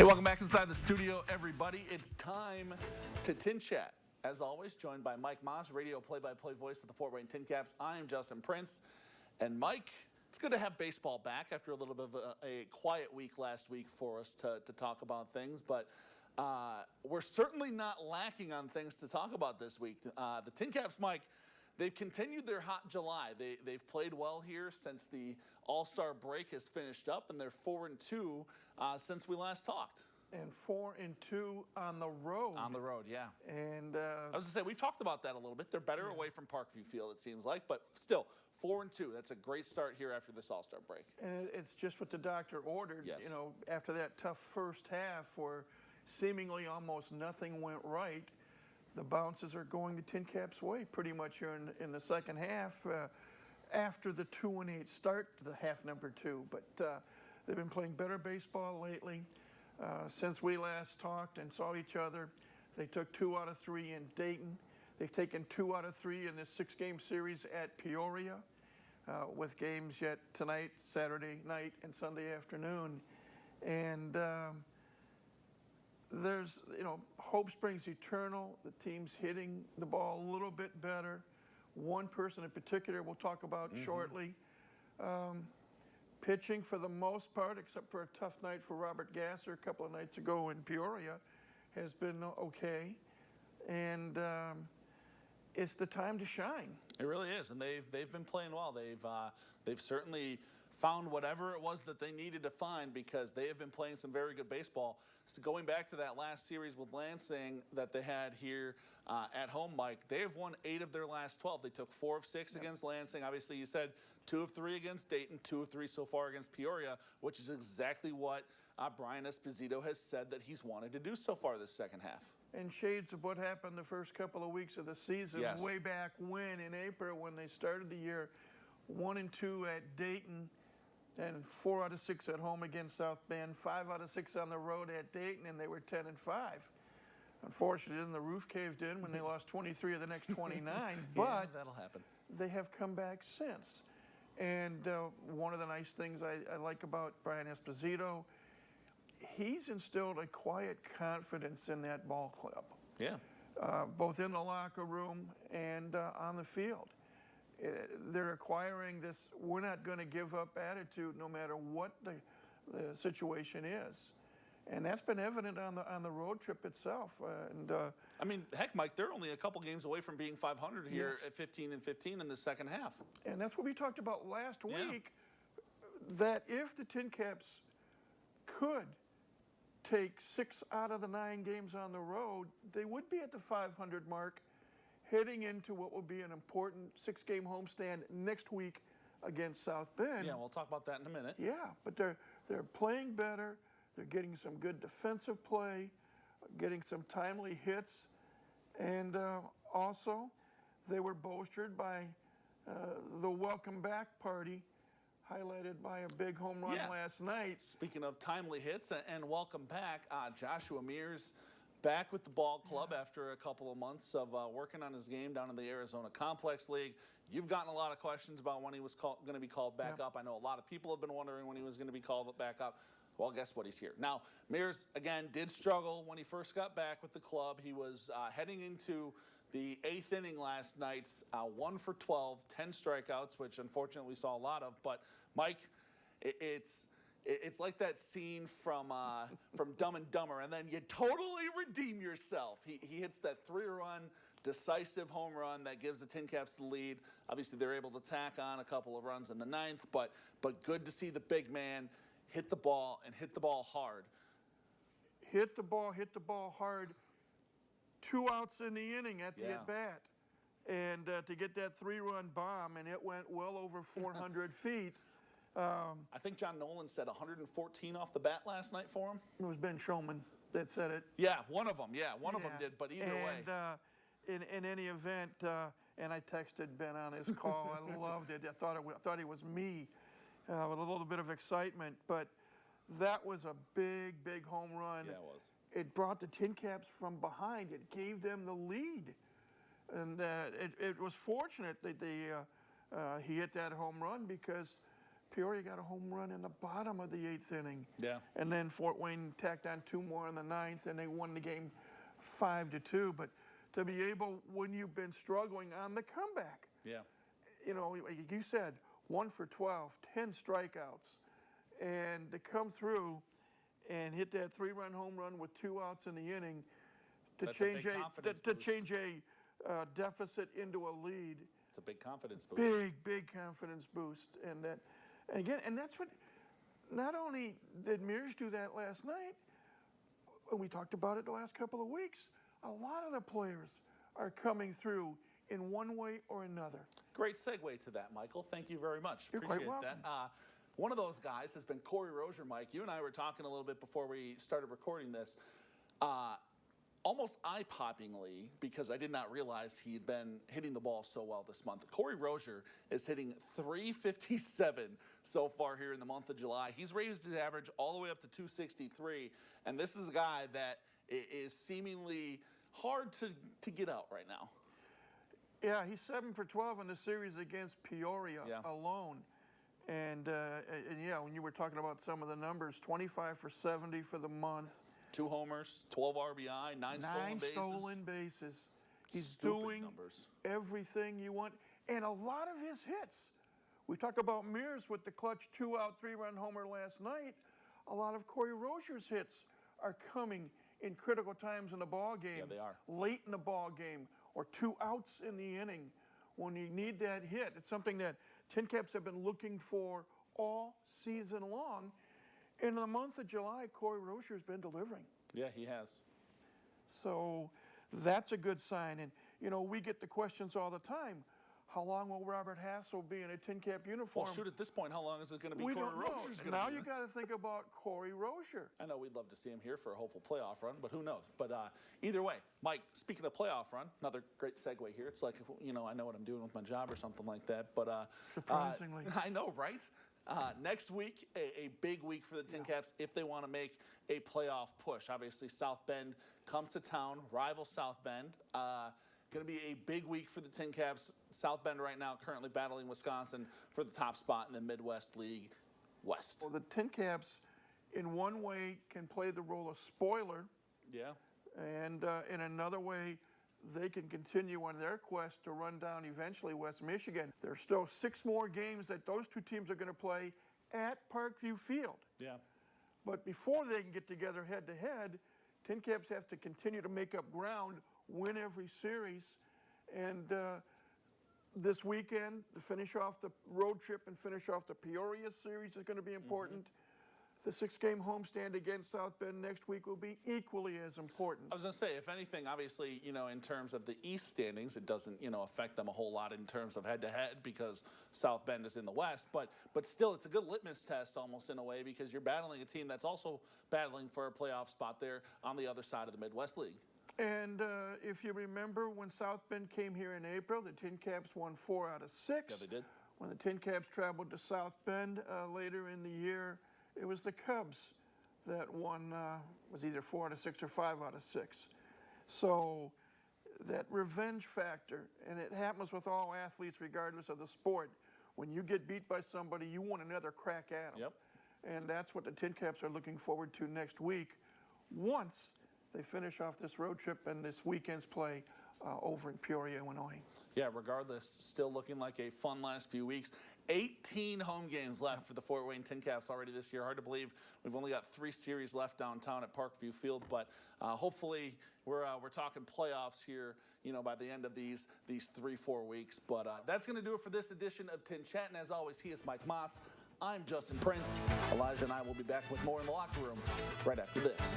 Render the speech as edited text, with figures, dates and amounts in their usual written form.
Hey, welcome back inside the studio, everybody. It's time to Tin Chat. As always, joined by Mike Maahs, radio play-by-play voice of the Fort Wayne TinCaps. I am Justin Prince. And Mike, it's good to have baseball back after a little bit of a quiet week last week for us to talk about things. But we're certainly not lacking on things to talk about this week. The TinCaps, Mike, they've continued their hot July. They've played well here since the All-Star break has finished up, and they're 4-2 since we last talked. And 4-2 on the road. On the road, yeah. And I was going to say, we've talked about that a little bit. They're better away from Parkview Field, it seems like, but still, 4-2. That's a great start here after this All-Star break. And it's just what the doctor ordered. Yes. You know, after that tough first half where seemingly almost nothing went right, the bounces are going the TinCaps' way pretty much here in the second half after the 2-8 start to the half number 2. But they've been playing better baseball lately. Since we last talked and saw each other, they took 2 out of 3 in Dayton. They've taken 2 out of 3 in this 6-game series at Peoria, with games yet tonight, Saturday night, and Sunday afternoon. And there's, hope springs eternal. The team's hitting the ball a little bit better. One person in particular we'll talk about shortly. Pitching for the most part, except for a tough night for Robert Gasser a couple of nights ago in Peoria, has been okay. And it's the time to shine. It really is, and they've been playing well. They've certainly found whatever it was that they needed to find because they have been playing some very good baseball. So going back to that last series with Lansing that they had here at home, Mike, they have won 8 of their last 12. They took 4 of 6 against Lansing. Obviously, you said 2 of 3 against Dayton, 2 of 3 so far against Peoria, which is exactly what Brian Esposito has said that he's wanted to do so far this second half. And shades of what happened the first couple of weeks of the season, way back when in April when they started the year, 1-2 at Dayton, and 4 out of 6 at home against South Bend, 5 out of 6 on the road at Dayton, and they were 10-5. Unfortunately, then the roof caved in when they lost 23 of the next 29. But that'll happen. They have come back since. And one of the nice things I like about Brian Esposito, he's instilled a quiet confidence in that ball club. Yeah. Both in the locker room and on the field. They're acquiring this we're not going to give up attitude no matter what the situation is. And that's been evident on the road trip itself. I mean, heck, Mike, they're only a couple games away from being 500 here at 15-15 in the second half. And that's what we talked about last week, that if the TinCaps could take 6 out of the 9 games on the road, they would be at the 500 mark, heading into what will be an important 6-game homestand next week against South Bend. Yeah, we'll talk about that in a minute. Yeah, but they're playing better. They're getting some good defensive play, getting some timely hits, and also they were bolstered by the welcome back party, highlighted by a big home run last night. Speaking of timely hits and welcome back, Joshua Mears back with the ball club after a couple of months of working on his game down in the Arizona Complex League. You've gotten a lot of questions about when he was going to be called back up. I know a lot of people have been wondering when he was going to be called back up. Well, guess what? He's here. Now, Mears, again, did struggle when he first got back with the club. He was heading into the 8th inning last night, 1 for 12, 10 strikeouts, which unfortunately we saw a lot of. But, Mike, it's like that scene from Dumb and Dumber, and then you totally redeem yourself. He hits that 3-run decisive home run that gives the TinCaps the lead. Obviously, they're able to tack on a couple of runs in the 9th, but good to see the big man hit the ball and hit the ball hard. Hit the ball hard. 2 outs in the inning at the at-bat. And to get that 3-run bomb, and it went well over 400 feet. I think John Nolan said 114 off the bat last night for him. It was Ben Shulman that said it. Yeah, one of them. Yeah, one of them did, but either way. In any event, and I texted Ben on his call. I loved it. I thought it was me with a little bit of excitement. But that was a big home run. Yeah, it was. It brought the TinCaps from behind. It gave them the lead. And it was fortunate that he hit that home run because Peoria got a home run in the bottom of the 8th inning. Yeah. And then Fort Wayne tacked on 2 more in the 9th, and they won the game 5-2. But to be able, when you've been struggling on the comeback, Yeah. you know, like you said, 1 for 12, 10 strikeouts, and to come through and hit that 3-run home run with 2 outs in the inning to That's change a big confidence to boost. change a deficit into a lead. It's a big confidence boost. Big confidence boost, and that's what. Not only did Maahs do that last night, and we talked about it the last couple of weeks. A lot of the players are coming through in one way or another. Great segue to that, Michael. Thank you very much. You're Appreciate quite welcome. that. One of those guys has been Corey Rozier, Mike. You and I were talking a little bit before we started recording this. Almost eye-poppingly, because I did not realize he had been hitting the ball so well this month. Corey Rozier is hitting .357 so far here in the month of July. He's raised his average all the way up to .263, and this is a guy that is seemingly hard to get out right now. Yeah, he's 7 for 12 in the series against Peoria alone. And yeah, when you were talking about some of the numbers, 25 for 70 for the month. 2 homers, 12 RBI, 9 stolen bases. He's Stupid doing numbers. everything you want. And a lot of his hits. We talk about Maahs with the clutch 2-out, 3-run homer last night. A lot of Corey Rozier's hits are coming in critical times in the ball game. Yeah, they are. Late in the ball game or 2 outs in the inning when you need that hit. It's something that TinCaps have been looking for all season long. In the month of July, Corey Rozier's been delivering. Yeah, he has. So that's a good sign. And, you know, we get the questions all the time. How long will Robert Hassell be in a TinCap uniform? Well, shoot, at this point, how long is it going to be We Corey don't know. Rozier's going to be? Now you got to think about Corey Rozier. I know we'd love to see him here for a hopeful playoff run, but who knows? But either way, Mike, speaking of playoff run, another great segue here. It's like, you know, I know what I'm doing with my job or something like that. But Surprisingly. I know, right? Next week, a big week for the TinCaps if they want to make a playoff push. Obviously, South Bend comes to town, rival South Bend. Going to be a big week for the TinCaps. South Bend right now currently battling Wisconsin for the top spot in the Midwest League West. Well, the TinCaps, in one way, can play the role of spoiler. Yeah. And in another way, they can continue on their quest to run down eventually West Michigan. There's still 6 more games that those 2 teams are going to play at Parkview Field. Yeah. But before they can get together head-to-head, TinCaps have to continue to make up ground, win every series, and this weekend, to finish off the road trip and finish off the Peoria series is going to be important. The 6-game homestand against South Bend next week will be equally as important. I was going to say, if anything, obviously, you know, in terms of the East standings, it doesn't, you know, affect them a whole lot in terms of head-to-head because South Bend is in the West. But still, it's a good litmus test almost in a way because you're battling a team that's also battling for a playoff spot there on the other side of the Midwest League. And if you remember, when South Bend came here in April, the TinCaps won 4 out of 6. Yeah, they did. When the TinCaps traveled to South Bend later in the year, it was the Cubs that won, was either 4 out of 6 or 5 out of 6. So that revenge factor, and it happens with all athletes regardless of the sport. When you get beat by somebody, you want another crack at them. Yep. And that's what the TinCaps are looking forward to next week once they finish off this road trip and this weekend's play over in Peoria, Illinois. Yeah, regardless, still looking like a fun last few weeks. 18 home games left for the Fort Wayne TinCaps already this year. Hard to believe we've only got 3 series left downtown at Parkview Field, but hopefully we're talking playoffs here, you know, by the end of these 3-4 weeks. But that's going to do it for this edition of TinChattin. As always, he is Mike Maahs. I'm Justin Prince. Elijah and I will be back with more in the locker room right after this.